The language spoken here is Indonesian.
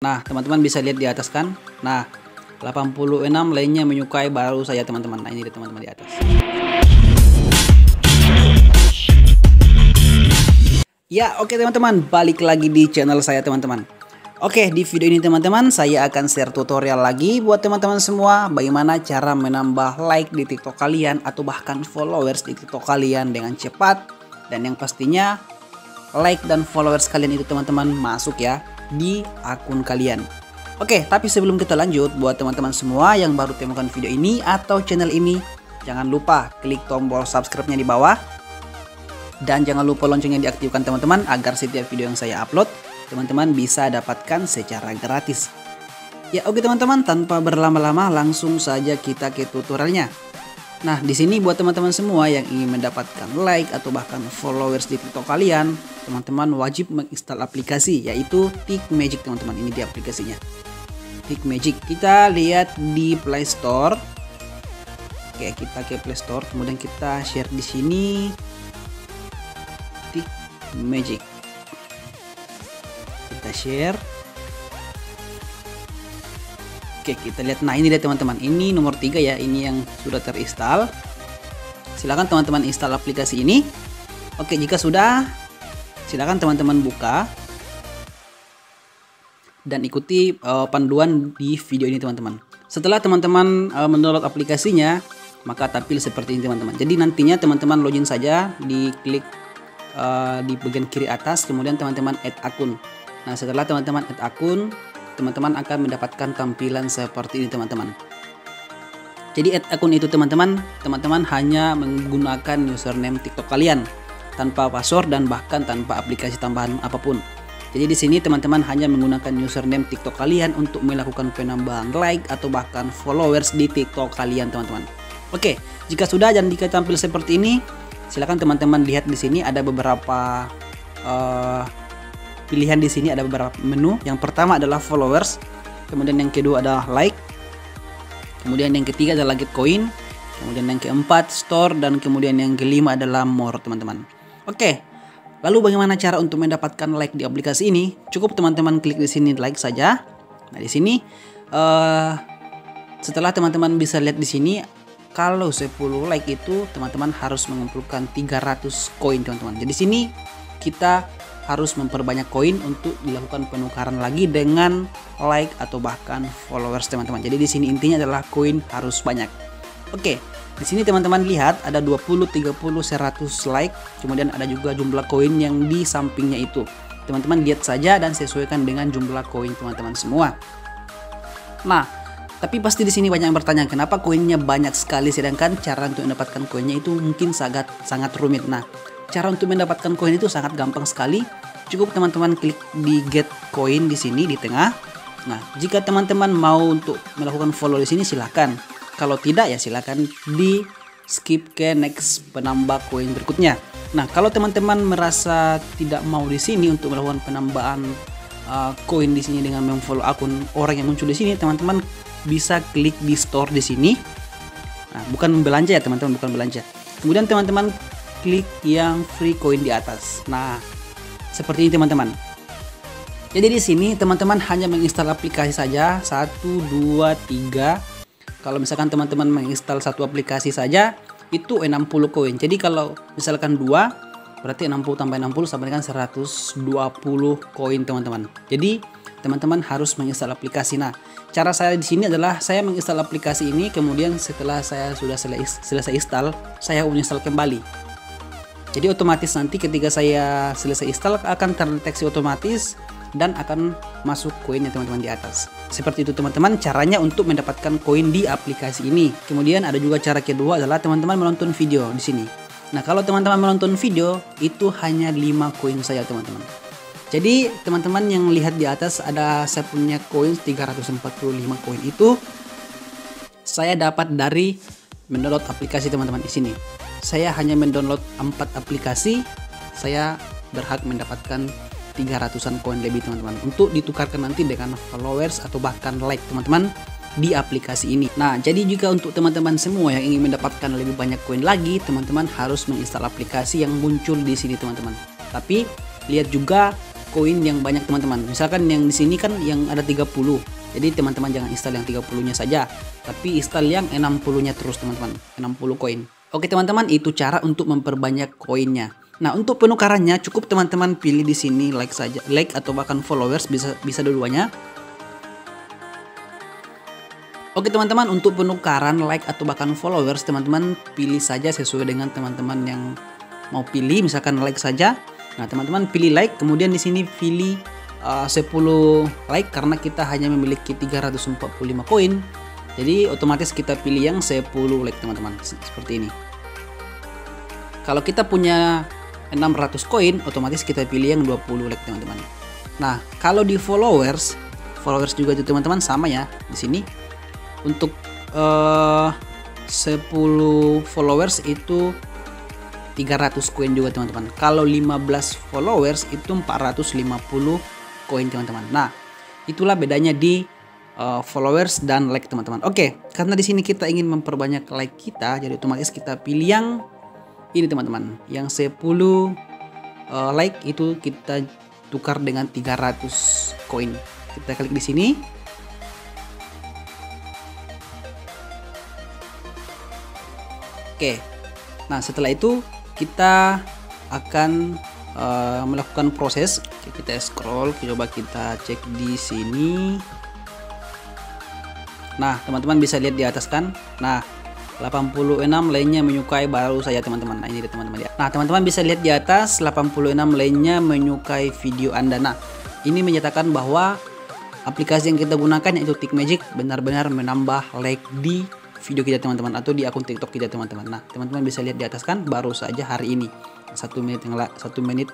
Nah, teman-teman bisa lihat di atas kan. Nah, 86 lainnya menyukai baru saya teman-teman. Nah, ini dia teman-teman di atas. Ya, oke teman-teman, balik lagi di channel saya teman-teman. Oke, di video ini teman-teman saya akan share tutorial lagi buat teman-teman semua bagaimana cara menambah like di TikTok kalian atau bahkan followers di TikTok kalian dengan cepat, dan yang pastinya like dan followers kalian itu teman-teman masuk ya di akun kalian. Oke, tapi sebelum kita lanjut, buat teman-teman semua yang baru temukan video ini atau channel ini, jangan lupa klik tombol subscribe-nya di bawah. Dan jangan lupa loncengnya diaktifkan teman-teman agar setiap video yang saya upload teman-teman bisa dapatkan secara gratis. Ya oke teman-teman, tanpa berlama-lama langsung saja kita ke tutorialnya. Nah di sini buat teman-teman semua yang ingin mendapatkan like atau bahkan followers di TikTok kalian, teman-teman wajib menginstal aplikasi yaitu TikMagic teman-teman. Ini di aplikasinya. TikMagic. Kita lihat di Play Store. Oke, kita ke Play Store, kemudian kita share di sini TikMagic. Kita share. Oke, kita lihat. Nah, ini dia teman-teman. Ini nomor 3 ya. Ini yang sudah terinstall. Silakan teman-teman install aplikasi ini. Oke, jika sudah, silakan teman-teman buka dan ikuti panduan di video ini teman-teman. Setelah teman-teman mendownload aplikasinya, maka tampil seperti ini teman-teman. Jadi nantinya teman-teman login saja, diklik di bagian kiri atas, kemudian teman-teman add akun. Nah, setelah teman-teman add akun, teman-teman akan mendapatkan tampilan seperti ini teman-teman. Jadi add akun itu teman-teman hanya menggunakan username TikTok kalian tanpa password dan bahkan tanpa aplikasi tambahan apapun. Jadi di sini teman-teman hanya menggunakan username TikTok kalian untuk melakukan penambahan like atau bahkan followers di TikTok kalian teman-teman. Oke, jika sudah dan jika tampil seperti ini, silakan teman-teman lihat di sini ada beberapa pilihan. Di sini ada beberapa menu. Yang pertama adalah followers, kemudian yang kedua adalah like, kemudian yang ketiga adalah get coin, kemudian yang keempat store, dan kemudian yang kelima adalah more teman-teman. Oke, lalu bagaimana cara untuk mendapatkan like di aplikasi ini? Cukup teman-teman klik di sini like saja. Nah di sini setelah teman-teman bisa lihat di sini, kalau 10 like itu teman-teman harus mengumpulkan 300 koin teman-teman. Jadi sini kita harus memperbanyak koin untuk dilakukan penukaran lagi dengan like atau bahkan followers teman-teman. Jadi di sini intinya adalah koin harus banyak. Oke, di sini teman-teman lihat ada 20, 30, 100 like, kemudian ada juga jumlah koin yang di sampingnya itu. Teman-teman lihat saja dan sesuaikan dengan jumlah koin teman-teman semua. Nah, tapi pasti di sini banyak yang bertanya kenapa koinnya banyak sekali sedangkan cara untuk mendapatkan koinnya itu mungkin sangat rumit. Nah, cara untuk mendapatkan koin itu sangat gampang sekali. Cukup teman-teman klik di get coin di sini di tengah. Nah, jika teman-teman mau untuk melakukan follow di sini silahkan. Kalau tidak ya silahkan di skip ke next penambah koin berikutnya. Nah, kalau teman-teman merasa tidak mau di sini untuk melakukan penambahan koin di sini dengan memfollow akun orang yang muncul di sini, teman-teman bisa klik di store di sini. Nah, bukan belanja ya teman-teman, bukan belanja. Kemudian teman-teman klik yang free coin di atas. Nah, seperti ini teman-teman. Jadi di sini teman-teman hanya menginstal aplikasi saja 1, 2, 3. Kalau misalkan teman-teman menginstal satu aplikasi saja itu 60 koin. Jadi kalau misalkan 2 berarti 60 tambah 60 sama dengan 120 koin teman-teman. Jadi teman-teman harus menginstal aplikasi. Nah, cara saya di sini adalah saya menginstal aplikasi ini, kemudian setelah saya sudah selesai install, saya uninstall kembali. Jadi otomatis nanti ketika saya selesai install akan terdeteksi otomatis dan akan masuk koinnya teman-teman di atas. Seperti itu teman-teman caranya untuk mendapatkan koin di aplikasi ini. Kemudian ada juga cara kedua adalah teman-teman menonton video di sini. Nah, kalau teman-teman menonton video itu hanya 5 koin saja teman-teman. Jadi teman-teman yang lihat di atas ada saya punya koin 345 koin itu saya dapat dari mendownload aplikasi teman-teman di sini. Saya hanya mendownload 4 aplikasi, saya berhak mendapatkan 300-an koin lebih teman-teman untuk ditukarkan nanti dengan followers atau bahkan like teman-teman di aplikasi ini. Nah, jadi juga untuk teman-teman semua yang ingin mendapatkan lebih banyak koin lagi, teman-teman harus menginstal aplikasi yang muncul di sini teman-teman. Tapi lihat juga koin yang banyak teman-teman. Misalkan yang di sini kan yang ada 30. Jadi teman-teman jangan install yang 30-nya saja, tapi install yang 60-nya terus teman-teman. 60 koin. Oke teman-teman, itu cara untuk memperbanyak koinnya. Nah, untuk penukarannya cukup teman-teman pilih di sini like saja, like atau bahkan followers, bisa dua-duanya. Oke teman-teman, untuk penukaran like atau bahkan followers teman-teman pilih saja sesuai dengan teman-teman yang mau pilih. Misalkan like saja. Nah, teman-teman pilih like, kemudian di sini pilih 10 like karena kita hanya memiliki 345 koin. Jadi otomatis kita pilih yang 10 like teman-teman, seperti ini. Kalau kita punya 600 koin, otomatis kita pilih yang 20 like teman-teman. Nah, kalau di followers juga itu teman-teman sama ya. Di sini untuk 10 followers itu 300 koin juga teman-teman. Kalau 15 followers itu 450 koin teman-teman. Nah, itulah bedanya di followers dan like teman-teman. Oke, karena di sini kita ingin memperbanyak like kita, jadi otomatis kita pilih yang ini teman-teman. Yang 10 like itu kita tukar dengan 300 koin. Kita klik di sini. Oke. Nah, setelah itu kita akan melakukan proses. Kita scroll, coba kita cek di sini. Nah, teman-teman bisa lihat di atas kan. Nah, 86 lainnya menyukai baru saja teman-teman. Nah, ini teman-teman lihat. Nah, teman-teman bisa lihat di atas 86 lainnya menyukai video Anda. Nah, ini menyatakan bahwa aplikasi yang kita gunakan yaitu TikMagic benar-benar menambah like di video kita teman-teman, atau di akun TikTok kita teman-teman. Nah, teman-teman bisa lihat di atas kan, baru saja hari ini 1 menit